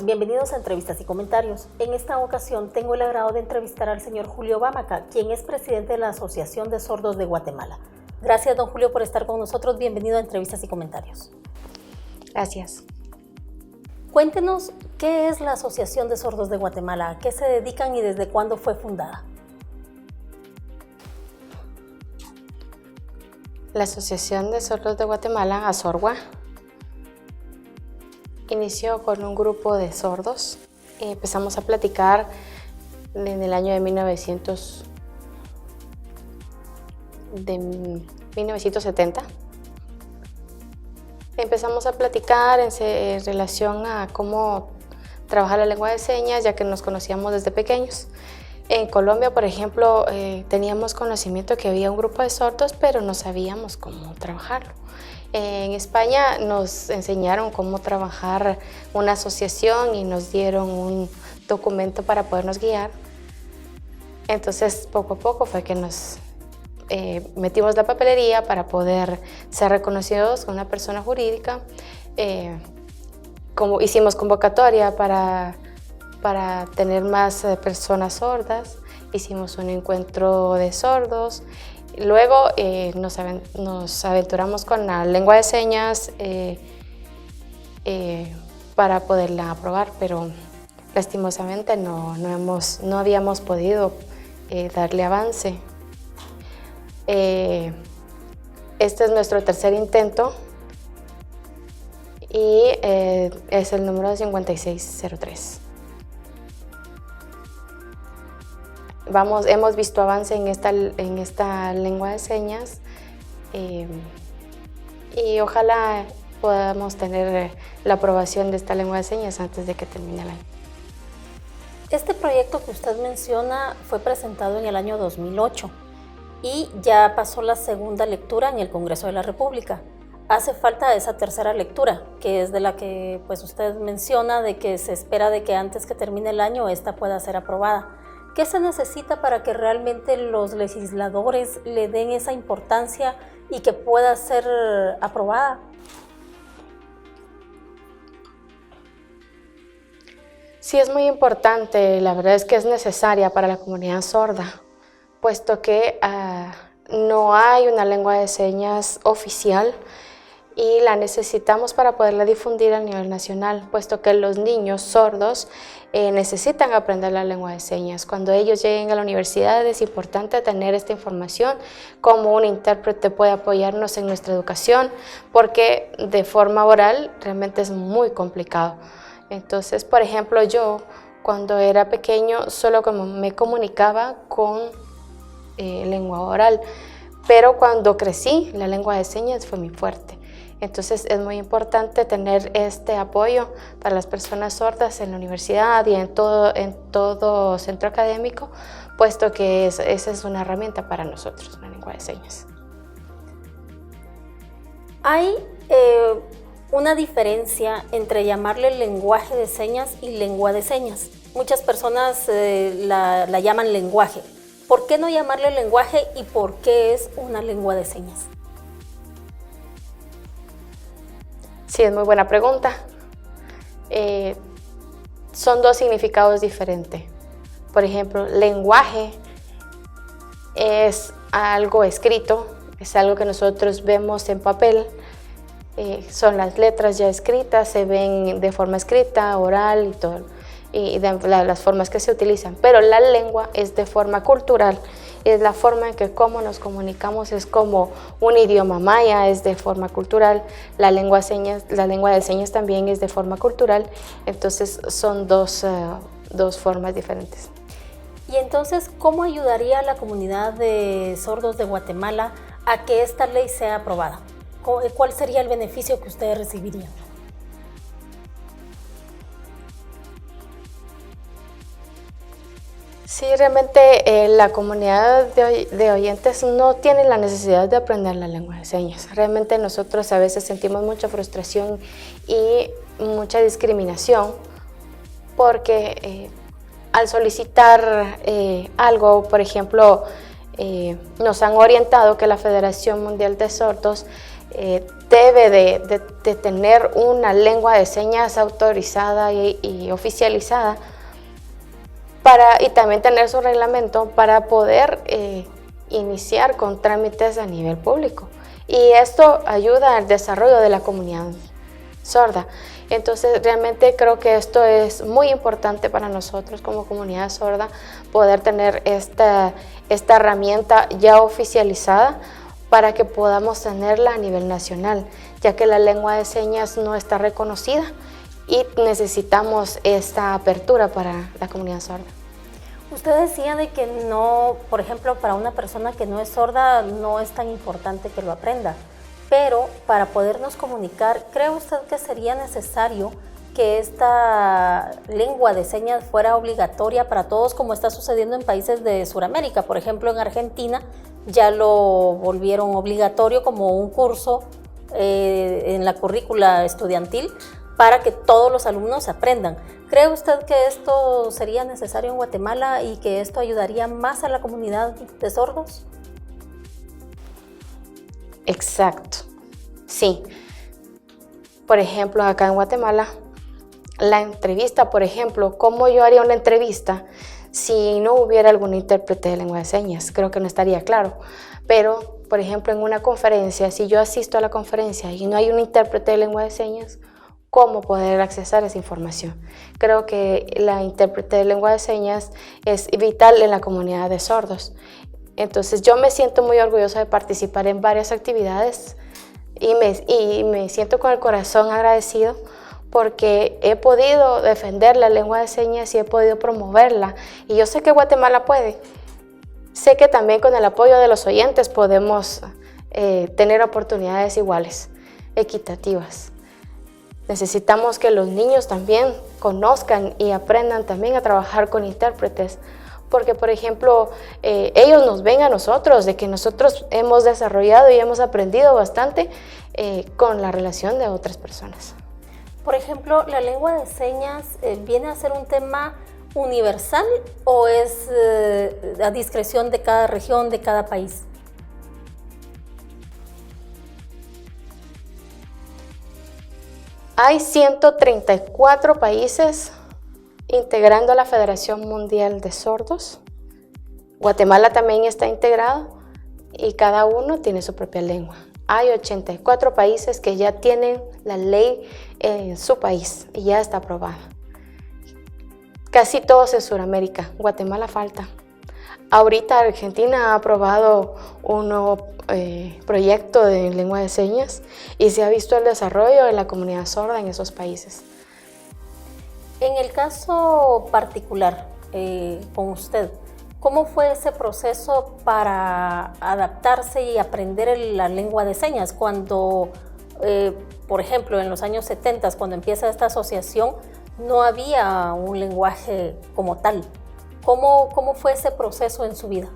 amigos, bienvenidos a Entrevistas y Comentarios. En esta ocasión tengo el agrado de entrevistar al señor Julio Bámaca, quien es presidente de la Asociación de Sordos de Guatemala. Gracias, don Julio, por estar con nosotros. Bienvenido a Entrevistas y Comentarios. Gracias. Cuéntenos, ¿qué es la Asociación de Sordos de Guatemala? ¿A qué se dedican y desde cuándo fue fundada? La Asociación de Sordos de Guatemala, ASORGUA, inició con un grupo de sordos. Empezamos a platicar en el año de 1970. Empezamos a platicar en relación a cómo trabajar la lengua de señas, ya que nos conocíamos desde pequeños. En Colombia, por ejemplo, teníamos conocimiento que había un grupo de sordos, pero no sabíamos cómo trabajarlo. En España nos enseñaron cómo trabajar una asociación y nos dieron un documento para podernos guiar. Entonces, poco a poco fue que nos metimos la papelería para poder ser reconocidos como una persona jurídica. Como hicimos convocatoria para tener más personas sordas, hicimos un encuentro de sordos. Luego nos aventuramos con la lengua de señas para poderla aprobar, pero lastimosamente no habíamos podido darle avance. Este es nuestro tercer intento y es el número 5603. Hemos visto avance en esta lengua de señas y ojalá podamos tener la aprobación de esta lengua de señas antes de que termine el año. Este proyecto que usted menciona fue presentado en el año 2008 y ya pasó la segunda lectura en el Congreso de la República. Hace falta esa tercera lectura, que es de la que pues, usted menciona, de que se espera de que antes que termine el año esta pueda ser aprobada. ¿Qué se necesita para que realmente los legisladores le den esa importancia y que pueda ser aprobada? Sí, es muy importante, la verdad es que es necesaria para la comunidad sorda, puesto que no hay una lengua de señas oficial y la necesitamos para poderla difundir a nivel nacional, puesto que los niños sordos necesitan aprender la lengua de señas. Cuando ellos lleguen a la universidad es importante tener esta información, cómo un intérprete puede apoyarnos en nuestra educación, porque de forma oral realmente es muy complicado. Entonces, por ejemplo, yo cuando era pequeño solo me comunicaba con lengua oral, pero cuando crecí la lengua de señas fue muy fuerte. Entonces es muy importante tener este apoyo para las personas sordas en la universidad y en todo centro académico, puesto que esa es una herramienta para nosotros, la lengua de señas. Hay una diferencia entre llamarle lenguaje de señas y lengua de señas. Muchas personas la llaman lenguaje. ¿Por qué no llamarle lenguaje y por qué es una lengua de señas? Sí, es muy buena pregunta. Son dos significados diferentes. Por ejemplo, lenguaje es algo escrito, es algo que nosotros vemos en papel. Son las letras ya escritas, se ven de forma escrita, oral y todo, y de las formas que se utilizan. Pero la lengua es de forma cultural. Es la forma en que cómo nos comunicamos, es como un idioma maya, es de forma cultural. La lengua de señas también es de forma cultural. Entonces son dos formas diferentes. Y entonces, ¿cómo ayudaría a la comunidad de sordos de Guatemala a que esta ley sea aprobada? ¿Cuál sería el beneficio que ustedes recibirían? Sí, realmente la comunidad de oyentes no tiene la necesidad de aprender la lengua de señas. Realmente nosotros a veces sentimos mucha frustración y mucha discriminación porque al solicitar algo, por ejemplo, nos han orientado que la Federación Mundial de Sordos debe de tener una lengua de señas autorizada y oficializada y también tener su reglamento para poder iniciar con trámites a nivel público. Y esto ayuda al desarrollo de la comunidad sorda. Entonces realmente creo que esto es muy importante para nosotros como comunidad sorda, poder tener esta herramienta ya oficializada para que podamos tenerla a nivel nacional, ya que la lengua de señas no está reconocida y necesitamos esta apertura para la comunidad sorda. Usted decía de que no, por ejemplo, para una persona que no es sorda no es tan importante que lo aprenda, pero para podernos comunicar, ¿cree usted que sería necesario que esta lengua de señas fuera obligatoria para todos, como está sucediendo en países de Sudamérica? Por ejemplo, en Argentina ya lo volvieron obligatorio como un curso en la currícula estudiantil para que todos los alumnos aprendan. ¿Cree usted que esto sería necesario en Guatemala y que esto ayudaría más a la comunidad de sordos? Exacto, sí. Por ejemplo, acá en Guatemala, la entrevista, por ejemplo, ¿cómo yo haría una entrevista si no hubiera algún intérprete de lengua de señas? Creo que no estaría claro. Pero, por ejemplo, en una conferencia, si yo asisto a la conferencia y no hay un intérprete de lengua de señas, ¿cómo poder accesar a esa información? Creo que la intérprete de lengua de señas es vital en la comunidad de sordos. Entonces yo me siento muy orgullosa de participar en varias actividades y me siento con el corazón agradecido porque he podido defender la lengua de señas y he podido promoverla. Y yo sé que Guatemala puede. Sé que también con el apoyo de los oyentes podemos tener oportunidades iguales, equitativas. Necesitamos que los niños también conozcan y aprendan también a trabajar con intérpretes, porque por ejemplo ellos nos ven a nosotros, de que nosotros hemos desarrollado y hemos aprendido bastante con la relación de otras personas. Por ejemplo, ¿la lengua de señas viene a ser un tema universal o es a discreción de cada región, de cada país? Hay 134 países integrando la Federación Mundial de Sordos. Guatemala también está integrado y cada uno tiene su propia lengua. Hay 84 países que ya tienen la ley en su país y ya está aprobada. Casi todos en Sudamérica. Guatemala falta. Ahorita Argentina ha aprobado un nuevo proyecto de lengua de señas y se ha visto el desarrollo de la comunidad sorda en esos países. En el caso particular con usted, ¿cómo fue ese proceso para adaptarse y aprender la lengua de señas? Cuando, por ejemplo, en los años 70, cuando empieza esta asociación, no había un lenguaje como tal. ¿Cómo fue ese proceso en su vida?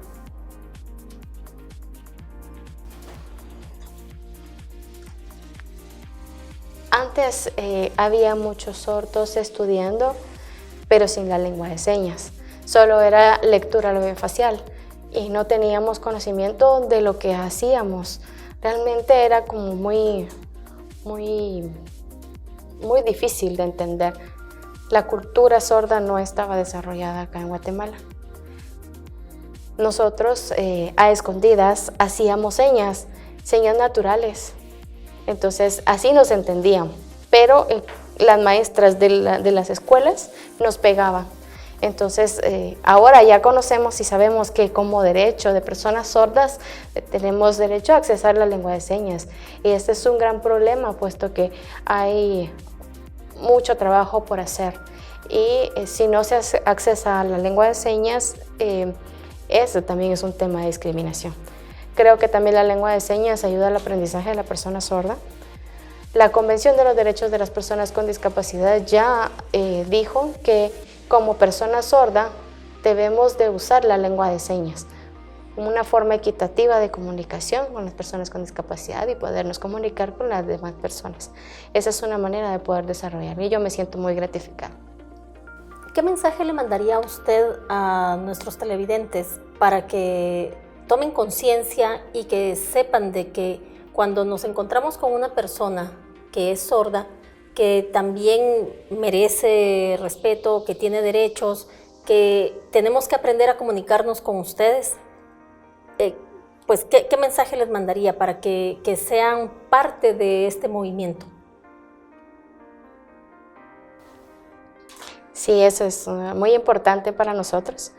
Antes había muchos sordos estudiando, pero sin la lengua de señas. Solo era lectura facial y no teníamos conocimiento de lo que hacíamos. Realmente era como muy difícil de entender. La cultura sorda no estaba desarrollada acá en Guatemala. Nosotros a escondidas hacíamos señas naturales. Entonces así nos entendíamos, pero las maestras de las escuelas nos pegaban. Entonces ahora ya conocemos y sabemos que como derecho de personas sordas tenemos derecho a accesar la lengua de señas. Y este es un gran problema, puesto que hay mucho trabajo por hacer. Y si no se accesa a la lengua de señas, eso también es un tema de discriminación. Creo que también la lengua de señas ayuda al aprendizaje de la persona sorda. La Convención de los Derechos de las Personas con Discapacidad ya dijo que como persona sorda debemos de usar la lengua de señas como una forma equitativa de comunicación con las personas con discapacidad y podernos comunicar con las demás personas. Esa es una manera de poder desarrollar y yo me siento muy gratificada. ¿Qué mensaje le mandaría usted a nuestros televidentes para que tomen conciencia y que sepan de que cuando nos encontramos con una persona que es sorda, que también merece respeto, que tiene derechos, que tenemos que aprender a comunicarnos con ustedes, pues, ¿qué mensaje les mandaría para que sean parte de este movimiento? Sí, eso es muy importante para nosotros.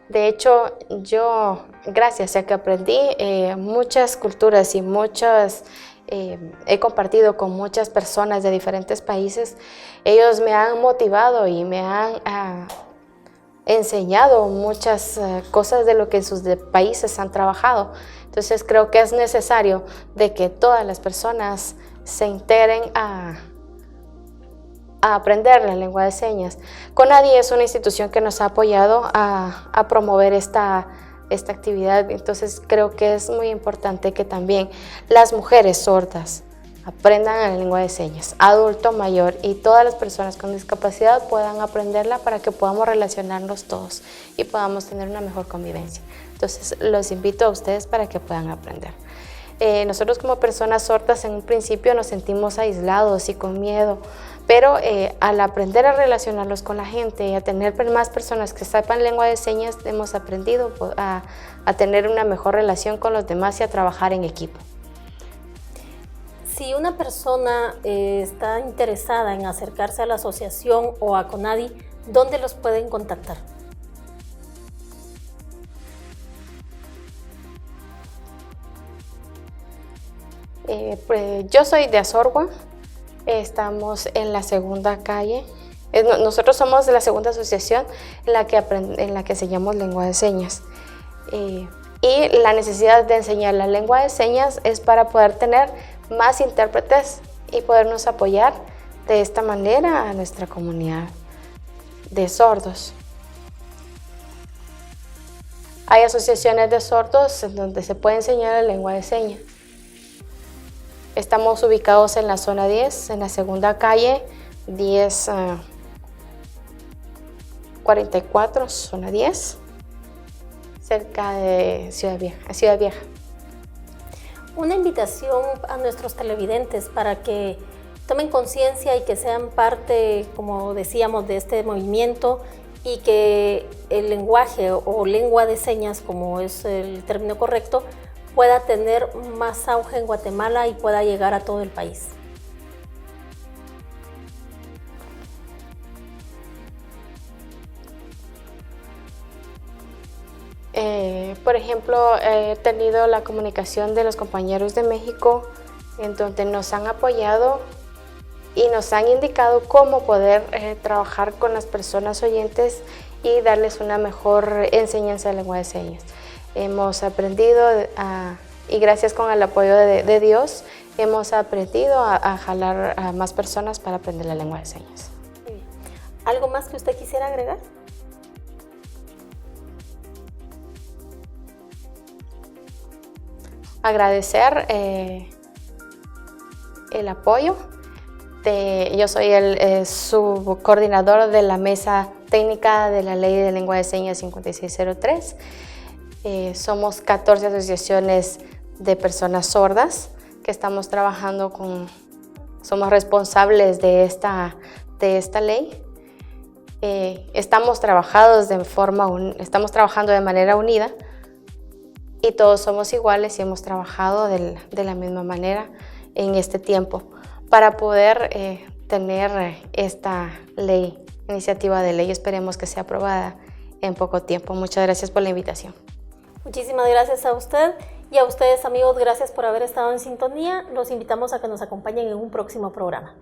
De hecho, yo, gracias a que aprendí muchas culturas y he compartido con muchas personas de diferentes países, ellos me han motivado y me han enseñado muchas cosas de lo que en sus países han trabajado. Entonces creo que es necesario de que todas las personas se integren a aprender la lengua de señas. CONADI es una institución que nos ha apoyado a promover esta actividad, entonces creo que es muy importante que también las mujeres sordas aprendan la lengua de señas, adulto, mayor y todas las personas con discapacidad puedan aprenderla para que podamos relacionarnos todos y podamos tener una mejor convivencia. Entonces los invito a ustedes para que puedan aprender. Nosotros como personas sordas en un principio nos sentimos aislados y con miedo, pero al aprender a relacionarnos con la gente y a tener más personas que sepan lengua de señas, hemos aprendido a tener una mejor relación con los demás y a trabajar en equipo. Si una persona está interesada en acercarse a la asociación o a CONADI, ¿dónde los pueden contactar? Yo soy de Azorgua, estamos en la segunda calle. Nosotros somos de la segunda asociación en la que enseñamos lengua de señas. Y la necesidad de enseñar la lengua de señas es para poder tener más intérpretes y podernos apoyar de esta manera a nuestra comunidad de sordos. Hay asociaciones de sordos en donde se puede enseñar la lengua de señas. Estamos ubicados en la zona 10, en la segunda calle, 1044, zona 10, cerca de Ciudad Vieja. Una invitación a nuestros televidentes para que tomen conciencia y que sean parte, como decíamos, de este movimiento y que el lenguaje o lengua de señas, como es el término correcto, pueda tener más auge en Guatemala y pueda llegar a todo el país. Por ejemplo, he tenido la comunicación de los compañeros de México en donde nos han apoyado y nos han indicado cómo poder trabajar con las personas oyentes y darles una mejor enseñanza de lengua de señas. Hemos aprendido y gracias con el apoyo de Dios, hemos aprendido a jalar a más personas para aprender la lengua de señas. ¿Algo más que usted quisiera agregar? Agradecer el apoyo. Yo soy el subcoordinador de la Mesa Técnica de la Ley de Lengua de Señas 5603. Somos 14 asociaciones de personas sordas que estamos trabajando somos responsables de esta ley. Estamos trabajando de manera unida y todos somos iguales y hemos trabajado de la misma manera en este tiempo para poder tener esta iniciativa de ley. Esperemos que sea aprobada en poco tiempo. Muchas gracias por la invitación. Muchísimas gracias a usted y a ustedes, amigos, gracias por haber estado en sintonía. Los invitamos a que nos acompañen en un próximo programa.